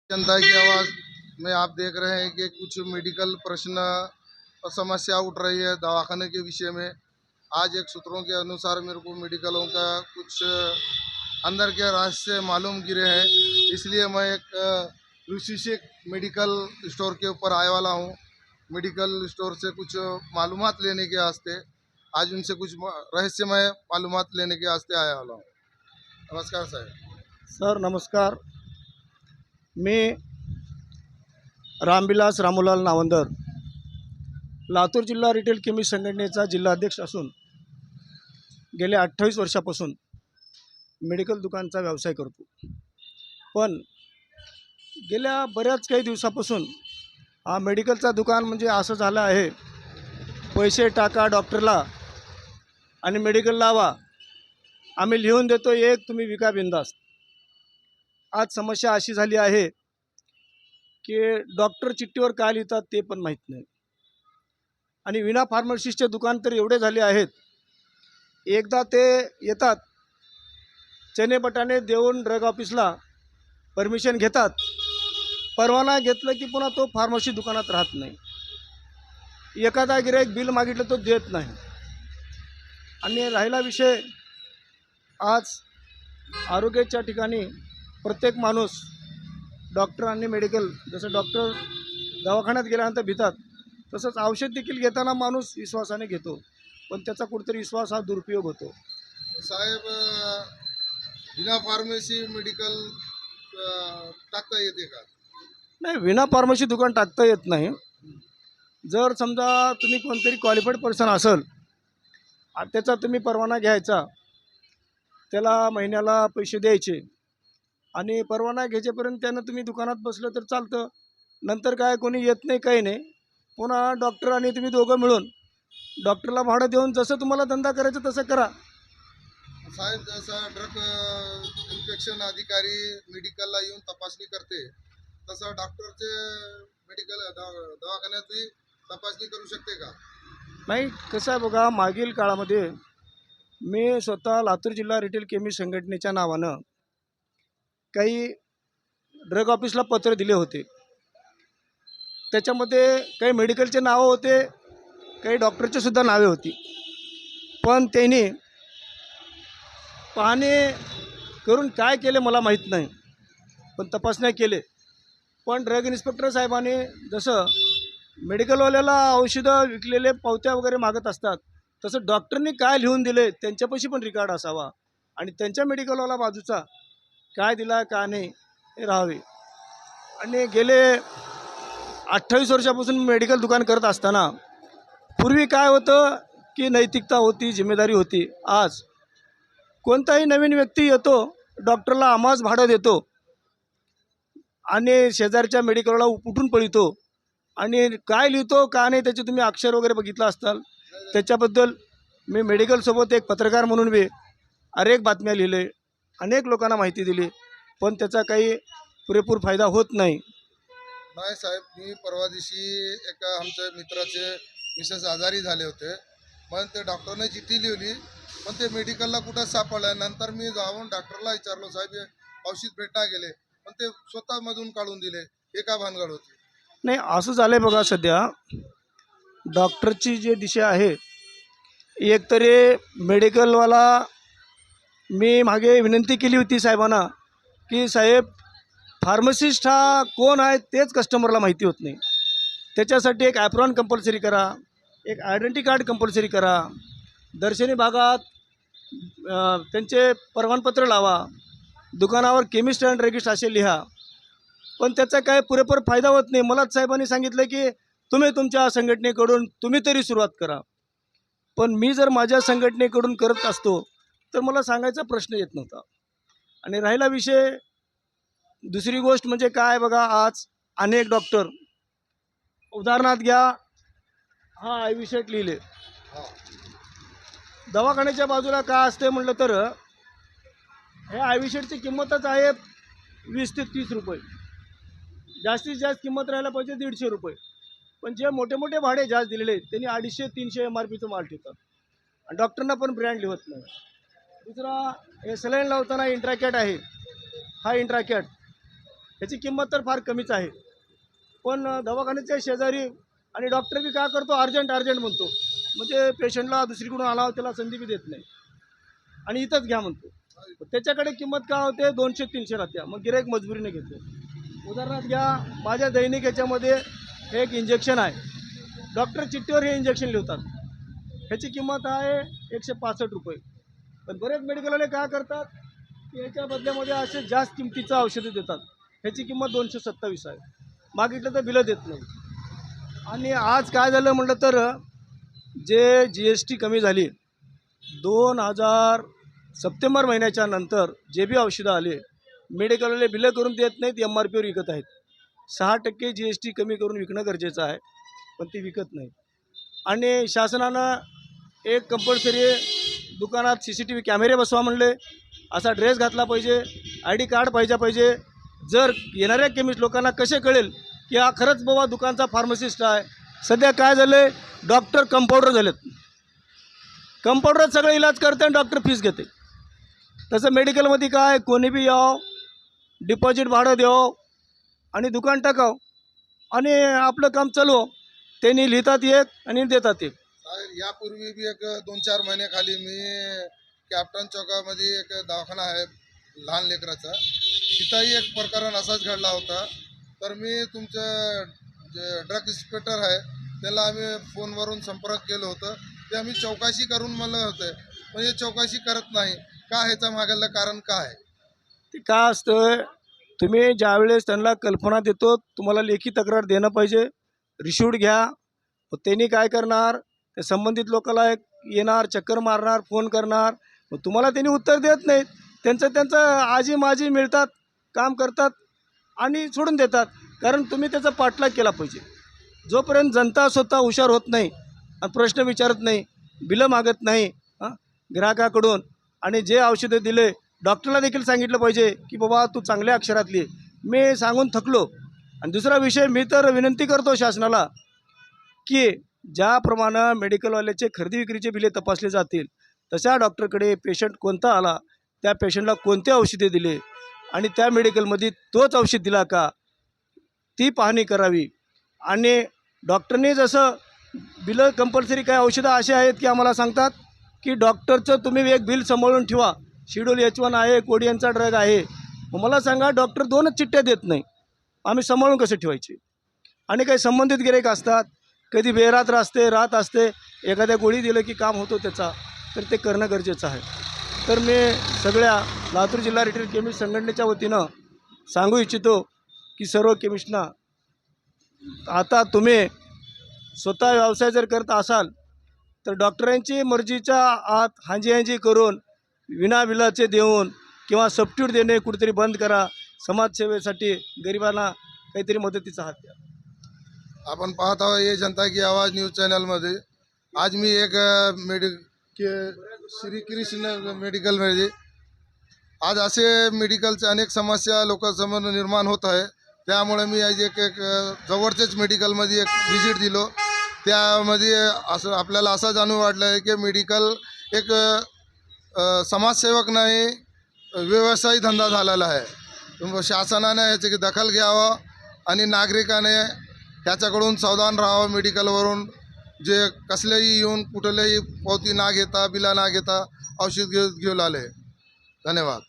जनता की आवाज़ में आप देख रहे हैं कि कुछ मेडिकल प्रश्न और समस्या उठ रही है दवाखाने के विषय में। आज एक सूत्रों के अनुसार मेरे को मेडिकलों का कुछ अंदर के रहस्य मालूम गिरे हैं, इसलिए मैं एक विशेष मेडिकल स्टोर के ऊपर आए वाला हूँ। मेडिकल स्टोर से कुछ मालूमात लेने के वास्ते आज उनसे कुछ रहस्यमय मालूमात लेने के वास्ते आया वाला हूँ। नमस्कार साहब। सर नमस्कार. मी रामविलास रामूलाल नावंदर, लातूर जिल्हा रिटेल केमिस्ट संघटनेचा जिल्हाध्यक्ष असून गेल्या 28 वर्षापासून मेडिकल दुकानचा व्यवसाय करतो. पण गेल्या बऱ्याच काही दिवसापासून हा मेडिकलचा दुकान म्हणजे असं झालं आहे, पैसे टाका डॉक्टरला आणि मेडिकल लावा, आम्ही लिहून देतो एक, तुम्ही विका बिंदास. आज समस्या अशी झाली आहे की डॉक्टर चिठ्ठीवर काय लिहितात ते पण माहीत नाही. आणि विना फार्मसिस्टचे दुकान तर एवढे झाले आहेत, एकदा ते येतात चणे बटाणे देऊन ड्रग ऑफिसला परमिशन घेतात, परवाना घेतलं की पुन्हा तो फार्मसी दुकानात राहत नाही. एखादा गिऱ्हाईक बिल मागितलं तो देत नाही. आणि राहिला विषय, आज आरोग्याच्या ठिकाणी प्रत्येक माणूस डॉक्टर आणि मेडिकल, जसं डॉक्टर दवाखान्यात गेल्यानंतर भितात, तसंच औषध देखील घेताना माणूस विश्वासाने घेतो, पण त्याचा कुठेतरी विश्वास हा दुरुपयोग होतो. साहेब, बिना फार्मसी मेडिकल टाकता येते का? नाही, विना फार्मसी दुकान टाकता येत नाही. जर समजा तुम्ही कोणतरी क्वालिफाईड पर्सन असेल आणि त्याचा तुम्ही परवाना घ्यायचा, त्याला महिन्याला पैसे द्यायचे आणि परवाना घ्यायचेपर्यंत त्यानं तुम्ही दुकानात बसलं तर चालतं. नंतर काय कोणी येत नाही, काही नाही. पुन्हा डॉक्टर आणि तुम्ही दोघं मिळून डॉक्टरला भाडं देऊन जसं तुम्हाला धंदा करायचं तसं करा. साहेब, जसं ड्रग इन्फेक्शन अधिकारी मेडिकलला येऊन तपासणी करते, तसं डॉक्टरचे मेडिकल दवाखान्यात तपासणी करू शकते का? नाही, कसं आहे बघा, मागील काळामध्ये मी स्वतः लातूर जिल्हा रिटेल केमिस्ट संघटनेच्या नावानं काही ड्रग ऑफिसला पत्र दिले होते. त्याच्यामध्ये काही मेडिकलचे नावं होते, काही डॉक्टरचे सुद्धा नावे होती. पण त्यांनी पाहणी करून काय केले मला माहीत नाही, पण तपासण्या केले. पण ड्रग इन्स्पेक्टर साहेबांनी जसं मेडिकलवाल्याला औषधं विकलेले पावत्या वगैरे मागत असतात, तसं डॉक्टरनी काय लिहून दिले त्यांच्यापाशी पण रेकॉर्ड असावा आणि त्यांच्या मेडिकलवाला बाजूचा काय दिला काय नाही हे राहावे. आणि गेले 28 वर्षापासून मेडिकल दुकान करत असताना पूर्वी काय होतं की नैतिकता होती, जिम्मेदारी होती. आज कोणताही नवीन व्यक्ती येतो, डॉक्टरला आम्हाच भाडं देतो आणि शेजारच्या मेडिकलला उपटून पळतो आणि काय लिहितो का नाही त्याचे तुम्ही अक्षर वगैरे बघितलं असताल. त्याच्याबद्दल मी मेडिकलसोबत एक पत्रकार म्हणून बी अनेक बातम्या लिहिले, अनेक लोकांना माहिती दिली, पण त्याचा काही पुरेपूर फायदा होत नाही. नाही साहेब, मी परवा दिवशी एका आमच्या मित्राचे मिसेस आजारी झाले होते, पण ते डॉक्टरने चिठ्ठी लिहिली, पण ते मेडिकलला कुठं सापडलं. नंतर मी जाऊन डॉक्टरला विचारलो, साहेब हे औषध भेटना गेले, पण ते स्वतःमधून काढून दिले. हे का भानगड होती? नाही, असं झालं आहे बघा, सध्या डॉक्टरची जी दिशा आहे, एकतरी मेडिकलवाला, मी मागे विनंती केली होती साहेबांना की साहेब फार्मसिस्ट हा कोण आहे तेच कस्टमरला माहिती होत नाही. त्याच्यासाठी एक ॲप्रॉन कंपल्सरी करा, एक आयडेंटिटी कार्ड कंपल्सरी करा, दर्शनी भागात त्यांचे प्रमाणपत्र लावा, दुकानावर केमिस्ट अँड ड्रगिस्ट असे लिहा, पण त्याचा काय पुरेपूर फायदा होत नाही. मलाच साहेबांनी सांगितलं की तुम्ही तुमच्या संघटनेकडून तुम्ही तरी सुरुवात करा. पण मी जर माझ्या संघटनेकडून करत असतो तर मला सांगायचा प्रश्न येत नव्हता. आणि राहिला विषय, दुसरी गोष्ट म्हणजे काय बघा, आज अनेक डॉक्टर, उदाहरणार्थ घ्या, हा आय विषयक लिहिले, दवाखान्याच्या बाजूला काय असते म्हटलं तर हे आय विषयची किंमतच आहे 20 ते 30 रुपये. जास्तीत जास्त किंमत राहायला पाहिजे 150 रुपये. पण जे मोठे मोठे भाडे जास्त दिलेले त्यांनी 250-300 MRPचं माल ठेवतात आणि डॉक्टरना पण ब्रँड लिहत नाही. दुसरा, हे सलाईन लावताना इंट्राकॅट आहे, हा इंट्राकॅट ह्याची किंमत तर फार कमीच आहे. पण दवाखान्याच्या शेजारी आणि डॉक्टर बी काय करतो, अर्जंट म्हणतो. म्हणजे पेशंटला दुसरीकडून आला त्याला संधी बी देत नाही आणि इथंच घ्या म्हणतो. त्याच्याकडे किंमत काय होते, 200-300 राहत्या. मग गिऱ्हाईक मजबुरीने घेतो. उदाहरणार्थ घ्या, माझ्या दैनिक याच्यामध्ये हे एक इंजेक्शन आहे. डॉक्टर चिठ्ठीवर हे इंजेक्शन लिहतात. ह्याची किंमत आहे 165 रुपये. पण बरेच मेडिकलवाले काय करतात की ह्याच्या बदल्यामध्ये असे जास्त किमतीचं औषधं देतात. ह्याची किंमत 227 आहे. मागितलं तर बिलं देत नाही. आणि आज काय झालं म्हटलं तर जे GST कमी झाली 2000 सप्टेंबर महिन्याच्या नंतर जे बी औषधं आले, मेडिकलवाले बिलं करून देत नाहीत, MRPवर विकत आहेत. 6% GST कमी करून विकणं गरजेचं आहे, पण ती विकत नाही. आणि शासनानं एक कंपल्सरी दुकानात CCTV कॅमेरे बसवा म्हणले, असा ड्रेस घातला पाहिजे, ID कार्ड पाहिजे. जर येणाऱ्या केमिस्ट लोकांना कसे कळेल की हा खरंच बाबा दुकानचा फार्मासिस्ट आहे. सध्या काय झालं आहे, डॉक्टर कंपाऊंडर झालेत. कंपाऊंडर सगळं इलाज करते आणि डॉक्टर फीस घेते. तसं मेडिकलमध्ये काय, कोणी बी यावं, डिपॉझिट भाडं द्यावं आणि दुकान टाकावं आणि आपलं काम चालू. त्यांनी लिहितात एक आणि देतात एक. यापूर्वी बी एक 2-4 महिन्याखाली मी कॅप्टन चौकामध्ये एक दवाखाना आहे लहान लेकराचा, तिथंही एक प्रकरण असाच घडला होता. तर मी तुमचं जे ड्रग इन्स्पेक्टर आहे त्याला आम्ही फोनवरून संपर्क केलं होतं. ते आम्ही चौकशी करून म्हणलं होतं, पण हे चौकशी करत नाही. का, ह्याचं मागलं कारण काय आहे? ते काय असतं, तुम्ही ज्यावेळेस त्यांना कल्पना देतो तुम्हाला लेखी तक्रार देणं पाहिजे, रिसिव्ट घ्या. मग त्यांनी काय करणार, त्या संबंधित लोकांना एक येणार, चक्कर मारणार, फोन करणार. मग तुम्हाला त्यांनी उत्तर देत नाहीत. त्यांचं आजी माजी मिळतात, काम करतात आणि सोडून देतात. कारण तुम्ही त्याचा पाठलाग केला पाहिजे. जोपर्यंत जनता स्वतः हुशार होत नाही आणि प्रश्न विचारत नाही, बिलं मागत नाही ग्राहकाकडून, आणि जे औषधं दिले डॉक्टरला देखील सांगितलं पाहिजे की बाबा तू चांगल्या अक्षरात लिह. मी सांगून थकलो. आणि दुसरा विषय, मी तर विनंती करतो शासनाला की ज्याप्रमाणे मेडिकलवाल्याचे खरेदी विक्रीचे बिले तपासले जातील, तशा डॉक्टरकडे पेशंट कोणता आला, त्या पेशंटला कोणते औषधे दिले आणि त्या मेडिकलमध्ये तोच औषध दिला का, ती पाहणी करावी. आणि डॉक्टरने जसं बिलं कंपल्सरी, काही औषधं असे आहेत की आम्हाला सांगतात की डॉक्टरचं तुम्ही एक बिल सांभाळून ठेवा, शेड्यूल H1 आहे, कोडियनचा ड्रग आहे. मग मला सांगा, डॉक्टर 2च चिठ्ठ्या देत नाही, आम्ही सांभाळून कसे ठेवायचे? आणि काही संबंधित गिऱ्हाईक असतात, कधी बेरात्र रात असते, एखाद्या गोळी दिलं की काम होतो त्याचा, तर ते करणं गरजेचं आहे. तर मी सगळ्या लातूर जिल्हा रिटेल केमिस्ट संघटनेच्या वतीनं सांगू इच्छितो की सर्व केमिस्टना, आता तुम्ही स्वतः व्यवसाय जर करत असाल तर डॉक्टरांची मर्जीच्या आत हांजी करून विनाबिलाचे देऊन किंवा सबस्टिट्यूट देणे कुठेतरी बंद करा. समाजसेवेसाठी गरिबांना काहीतरी मदतीचा हात द्या. आपण पाहत आहोत ये जनता की आवाज़ न्यूज़ चॅनलमध्ये. आज मी एक श्री कृष्ण मेडिकलमध्ये, आज असे मेडिकलचे अनेक समस्या लोकांसमोर निर्माण होत आहे. त्यामुळे मी आज एक जवळचेच मेडिकलमध्ये एक व्हिजिट दिलो. त्यामध्ये असं आपल्याला असं जाणून वाटलं आहे की मेडिकल एक समाजसेवक नाही, व्यवसायी धंदा झालेला आहे. शासनाने याची दखल घ्यावं आणि नागरिकाने ह्याच्याकडून सावधान राहावं. मेडिकलवरून जे कसलेही येऊन कुठलेही पावती ना घेता, बिला ना घेता औषध घेऊन आले. धन्यवाद.